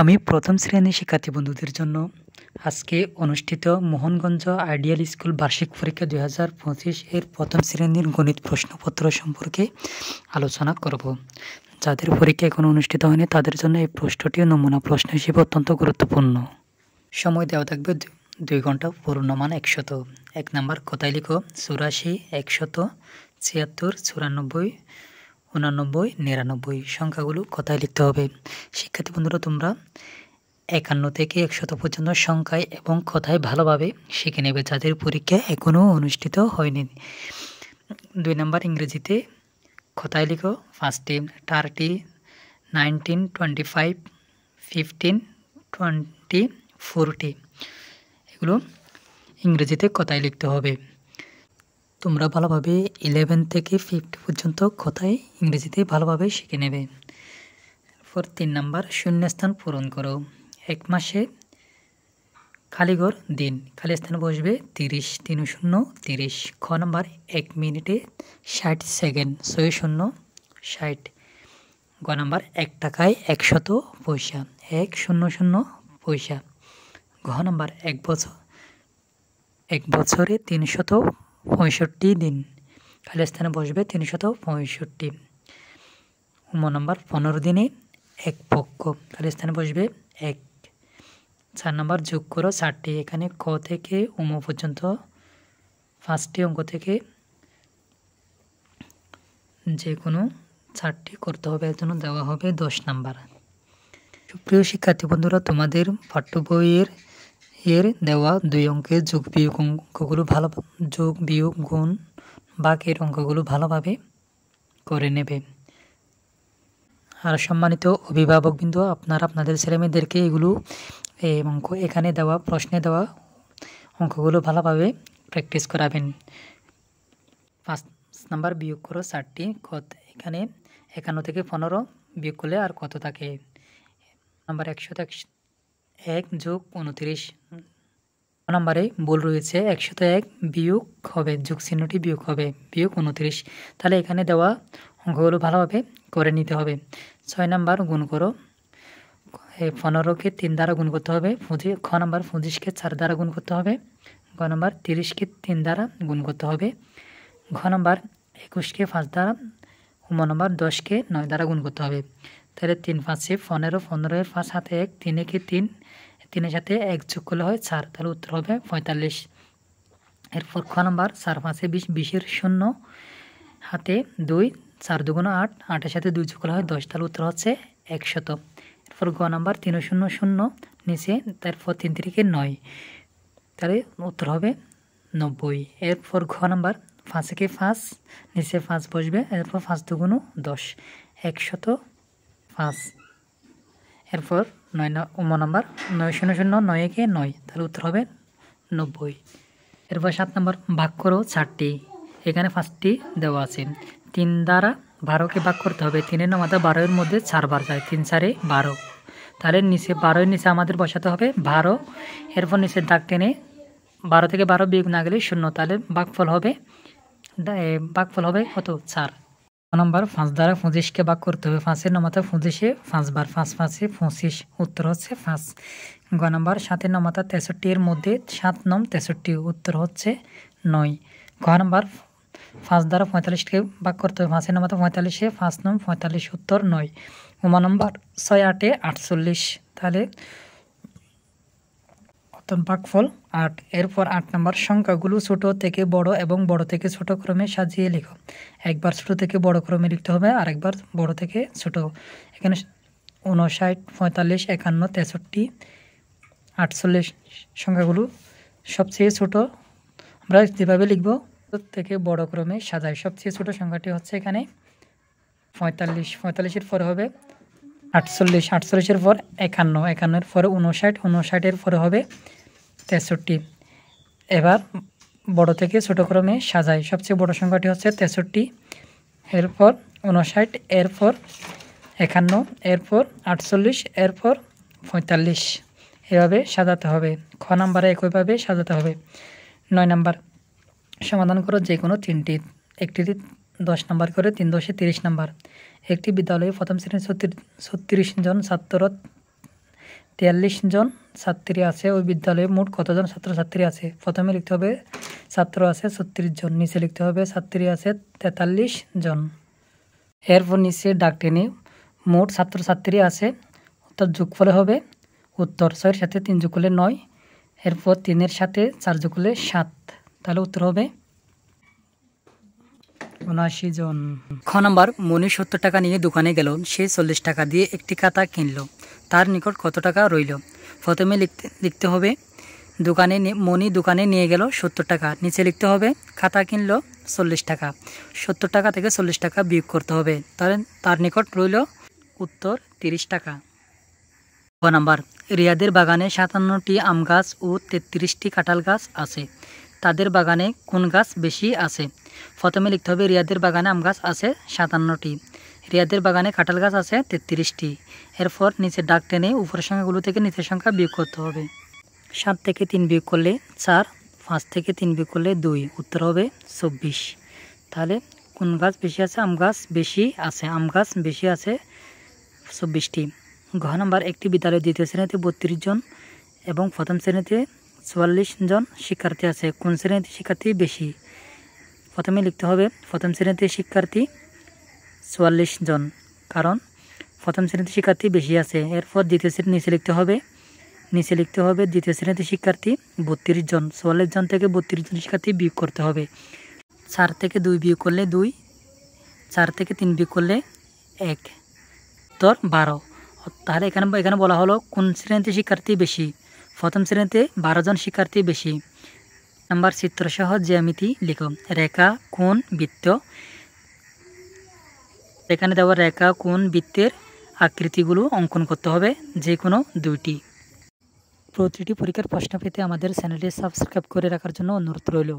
আমি প্রথম শ্রেণীর শিক্ষার্থী বন্ধুদের জন্য আজকে অনুষ্ঠিত মোহনগঞ্জ আইডিয়াল স্কুল বার্ষিক পরীক্ষা 2025 এর প্রথম শ্রেণীর গণিত প্রশ্নপত্র সম্পর্কে আলোচনা করব। যাদের পরীক্ষা এখনো অনুষ্ঠিত হয়নি তাদের জন্য এই প্রশ্নটি নমুনা প্রশ্ন হিসেবে অত্যন্ত গুরুত্বপূর্ণ। সময় দেওয়া থাকবে 2 ঘন্টা। পূর্ণমান 100। 1 নাম্বার কথায় লিখো 84, 100, 76, 94, 89, 99 সংখ্যাগুলো কথায় লিখতে হবে। শিক্ষার্থী বন্ধুরা, তোমরা 51 থেকে 100 পর্যন্ত সংখ্যায় এবং কথায় ভালোভাবে শিখে নেবে যাদের পরীক্ষা এখনও অনুষ্ঠিত হয়নি। 2 নাম্বার ইংরেজিতে কথায় লিখো 50, 30, 19, 25, 15, 20, 40 এগুলো ইংরেজিতে কথায় লিখতে হবে। তোমরা ভালোভাবে 11 থেকে 50 পর্যন্ত কথায় ইংরেজিতে ভালোভাবে শিখে নেবে। এরপর 3 নাম্বার শূন্যস্থান পূরণ করো। 1 মাসে খালিঘর দিন, খালি স্থানে বসবে 30, 3 0 30। খ নাম্বার 1 মিনিটে 60 সেকেন্ড, 6 0 60। গ নাম্বার 1 টাকায় 100 পয়সা, 100 পয়সা। ঘ নাম্বার 1 বছরে 365 দিন, খালি স্থানে বসবে 365। ম নাম্বার 15 দিনে 1 পক্ষ, খালি স্থানে বসবে 1। 4 নাম্বার যোগ করো 4টি। এখানে ক থেকে উম পর্যন্ত 5টি অঙ্ক থেকে যে কোনো 4টি করতে হবে, এর জন্য দেওয়া হবে 10 নাম্বার। সুপ্রিয় শিক্ষার্থী বন্ধুরা, তোমাদের পাঠ্য বইয়ের দেওয়া 2 অঙ্কের যোগ বিয়োগ অঙ্কগুলো যোগ বিয়োগ গুণ ভাগের অঙ্কগুলো ভালোভাবে করে নেবে। আর সম্মানিত অভিভাবকবৃন্দ, আপনারা আপনাদের ছেলেমেয়েদেরকে এগুলো অঙ্ক এখানে দেওয়া প্রশ্নে দেওয়া অঙ্কগুলো ভালোভাবে প্র্যাকটিস করাবেন। 5 নাম্বার বিয়োগ করো 4টি। এখানে 51 থেকে 15 বিয়োগ করলে আর কত থাকে? নাম্বার 101 যোগ 29 নাম্বারে ভুল রয়েছে, 101 বিয়োগ হবে, যোগ চিহ্নটি বিয়োগ হবে, বিয়োগ 29। তাহলে এখানে দেওয়া অঙ্কগুলো ভালোভাবে করে নিতে হবে। 6 নাম্বার গুণ করো। 15কে 3 দ্বারা গুণ করতে হবে। খ নাম্বার 25কে 4 দ্বারা গুণ করতে হবে। গ নাম্বার 30কে 3 দ্বারা গুণ করতে হবে। ঘ নাম্বার 21কে 5 দ্বারা, ম নাম্বার 10কে 9 দ্বারা গুণ করতে হবে। তাহলে 3 5 15, 15 5 হাতে 1, 3 একে 3, 3 সাথে 1 যোগ করলে হয় 4, তাহলে উত্তর হবে 45। এরপর খ নাম্বার 4 5 20, 20-এর 0 হাতে 2, 4 2 8, 8-এর সাথে 2 যোগ করলে হয় 10, তাহলে উত্তর হচ্ছে 100। এরপর গ নাম্বার 3 0 0 নিচে, তারপর 3 3-কে 9, তাহলে উত্তর হবে 90। এরপর ঘ নাম্বার 5-একে 5, নিচে 5 বসবে, এরপর 5 2 10, 105। এরপর 9 নাম্বার 9 0 0 9-একে 9, তাহলে উত্তর হবে 90। এরপর 7 নাম্বার ভাগ করো 4টি। এখানে 5টি দেওয়া আছে। 3 দ্বারা 12কে ভাগ করতে হবে। 3-এর নামাতা 12-এর মধ্যে 4 বার যায়, 3 4 12, তাহলে নিচে 12-এর নিচে আমাদের বসাতে হবে 12। এরপর নিচে দাগ টেনে 12 থেকে 12 বিয়োগ না গেলে 0, তাহলে ভাগফল হবে কত? 4। নাম্বার 5 দ্বারা 25কে ভাগ করতে হবে। 5-এর নামাতা 25-এ 5 বার, 5 5-এ 25, উত্তর হচ্ছে 5। গ নাম্বার 7-এর নামাতা 63-এর মধ্যে 7 9 63, উত্তর হচ্ছে 9। ঘ নাম্বার 5 দ্বারা 45কে ভাগ করতে হবে। 5-এর নামাতা 45-এ 5 9 45, উত্তর 9। ম নাম্বার 6 8-এ 48, তাহলে ভাগফল 8। এরপর 8 নাম্বার সংখ্যাগুলো ছোট থেকে বড় এবং বড় থেকে ছোট ক্রমে সাজিয়ে লিখো। একবার ছোট থেকে বড় ক্রমে লিখতে হবে, আরেকবার বড় থেকে ছোট। এখানে 59 45 51 63 48 সংখ্যাগুলো সবচেয়ে ছোট। আমরা যেভাবে লিখব ছোট থেকে বড় ক্রমে সাজাই। সবচেয়ে ছোট সংখ্যাটি হচ্ছে এখানে 45, 45-এর পরে হবে 48, 48-এর পর 51, 51-এর পরে 59, 59-এর পরে হবে 63। এবার বড় থেকে ছোট ক্রমে সাজাই। সবচেয়ে বড় সংখ্যাটি হচ্ছে 63, এরপর 59, এরপর 51, এরপর 48, এরপর 45, এভাবে সাজাতে হবে। খ নাম্বারে একইভাবে সাজাতে হবে। 9 নাম্বার সমাধান করো যে কোনো 3টি। একটি 10 নাম্বার করে, 3 10 30 নাম্বার। একটি বিদ্যালয়ে প্রথম শ্রেণীর 36 জন ছাত্র 43 জন ছাত্রী আছে। ওই বিদ্যালয়ে মোট কতজন ছাত্রছাত্রী আছে? প্রথমে লিখতে হবে ছাত্র আছে 36 জন, নিচে লিখতে হবে ছাত্রী আছে 43 জন। এরপর নিচে দাগ টেনে মোট ছাত্রছাত্রী আছে, অর্থাৎ যোগফলে হবে উত্তর 6 এর সাথে 3 যোগ করলে 9, এরপর 3 এর সাথে 4 যোগ করলে 7, তাহলে উত্তর হবে 79 জন। খ নাম্বার, মনি 70 টাকা নিয়ে দোকানে গেল। সে 40 টাকা দিয়ে একটি খাতা কিনলো। তার নিকট কত টাকা রইল? প্রথমে লিখতে হবে মনি দোকানে নিয়ে গেল 70 টাকা, নিচে লিখতে হবে খাতা কিনলো 40 টাকা। 70 টাকা থেকে 40 টাকা বিয়োগ করতে হবে, তাহলে তার নিকট রইল উত্তর 30 টাকা। গ নাম্বার, রিয়াদের বাগানে 57টি আম গাছ ও 33টি কাঁঠাল গাছ আছে। তাদের বাগানে কোন গাছ বেশি আছে? প্রথমে লিখতে হবে রিয়াদের বাগানে আম গাছ আছে 57টি, রিয়াদের বাগানে কাঁঠাল গাছ আছে 33টি। এরপর নিচে দাগ টেনে উপরের সংখ্যাগুলো থেকে নিচের সংখ্যা বিয়োগ করতে হবে। 7 থেকে 3 বিয়োগ করলে 4, 5 থেকে 3 বিয়োগ করলে 2, উত্তর হবে 24। তাহলে কোন গাছ বেশি আছে? আম গাছ বেশি আছে, আম গাছ বেশি আছে 24টি। ঘ নাম্বার, একটি বিদ্যালয়ে দ্বিতীয় শ্রেণীতে 32 জন এবং প্রথম শ্রেণীতে 44 জন শিক্ষার্থী আছে। কোন শ্রেণীতে শিক্ষার্থী বেশি? প্রথমে লিখতে হবে প্রথম শ্রেণীতে শিক্ষার্থী 44 জন, কারণ প্রথম শ্রেণীতে শিক্ষার্থী বেশি আছে। এরপর দ্বিতীয় শ্রেণী নিচে লিখতে হবে দ্বিতীয় শ্রেণীতে শিক্ষার্থী 32 জন, 44 জন থেকে 32 জন শিক্ষার্থী বিয়োগ করতে হবে। 4 থেকে 2 বিয়োগ করলে 2, 4 থেকে 3 বিয়োগ করলে 1, উত্তর 12। তাহলে এখানে বলা হলো কোন শ্রেণীতে শিক্ষার্থী বেশি? প্রথম শ্রেণীতে 12 জন শিক্ষার্থী বেশি। নাম্বার, চিত্রসহ জ্যামিতি লিখো। রেখা, কোণ, বৃত্ত। এখানে দেওয়া রেখা, কোণ, বৃত্তের আকৃতিগুলো অঙ্কন করতে হবে, যে কোনো 2টি। প্রতিটি পরীক্ষার প্রশ্ন পেতে আমাদের চ্যানেলটি সাবস্ক্রাইব করে রাখার জন্য অনুরোধ রইল।